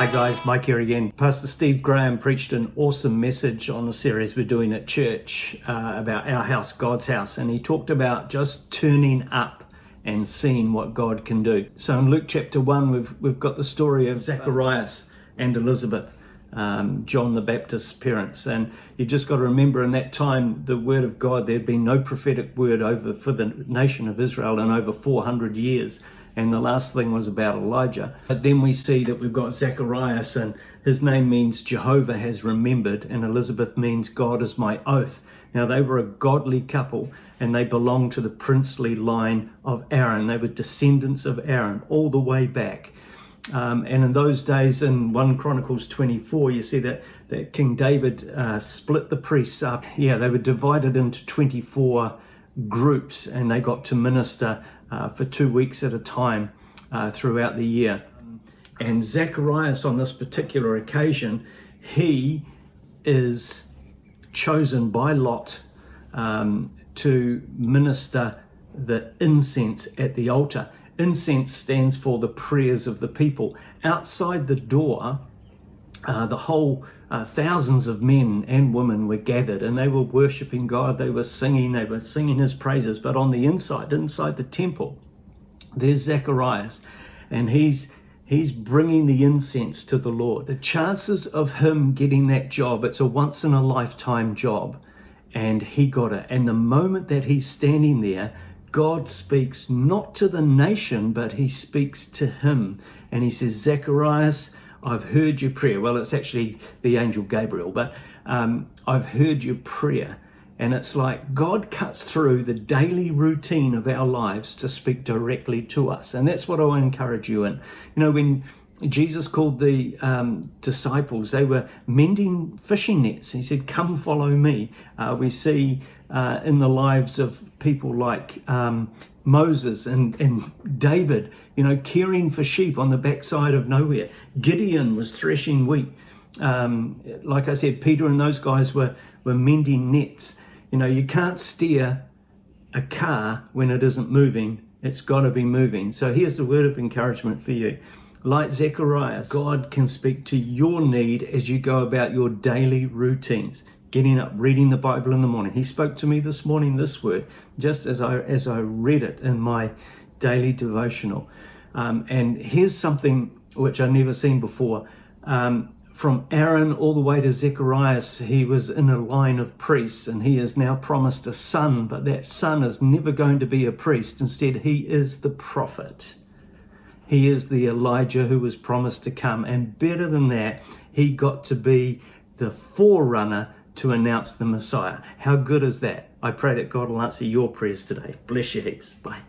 Hi guys, Mike here again. Pastor Steve Graham preached an awesome message on the series we're doing at church about our house, God's house, and he talked about just turning up and seeing what God can do. So in Luke chapter 1, we've got the story of Zacharias and Elizabeth, John the Baptist's parents, and you just got to remember in that time the word of God, there had been no prophetic word for the nation of Israel in over 400 years. And the last thing was about Elijah. But then we see that we've got Zacharias, and his name means Jehovah has remembered, and Elizabeth means God is my oath. Now they were a godly couple, and they belonged to the princely line of Aaron. They were descendants of Aaron all the way back. And in those days, in 1 Chronicles 24, you see that King David split the priests up. Yeah, they were divided into 24 groups, and they got to minister for 2 weeks at a time throughout the year. And Zacharias, on this particular occasion, he is chosen by Lot to minister the incense at the altar. Incense stands for the prayers of the people. Outside the door, the whole thousands of men and women were gathered, and they were worshiping God. They were singing his praises. But on the inside the temple, there's Zacharias, and he's bringing the incense to the Lord. The chances of him getting that job, it's a once in a lifetime job, and he got it. And the moment that he's standing there, God speaks not to the nation, but he speaks to him, and he says, Zacharias, I've heard your prayer. Well, it's actually the angel Gabriel, but I've heard your prayer. And it's like God cuts through the daily routine of our lives to speak directly to us. And that's what I want to encourage you in. You know, when Jesus called the disciples, they were mending fishing nets. He said, come follow me. We see in the lives of people like Moses and David, you know, caring for sheep on the backside of nowhere. Gideon was threshing wheat. Like I said, Peter and those guys were mending nets. You know, you can't steer a car when it isn't moving. It's got to be moving. So here's the word of encouragement for you. Like Zacharias, God can speak to your need as you go about your daily routines. Getting up, reading the Bible in the morning. He spoke to me this morning, this word, just as I read it in my daily devotional. And here's something which I've never seen before. From Aaron all the way to Zacharias, he was in a line of priests, and he is now promised a son, but that son is never going to be a priest. Instead, he is the prophet. He is the Elijah who was promised to come. And better than that, he got to be the forerunner to announce the Messiah. How good is that? I pray that God will answer your prayers today. Bless you heaps. Bye.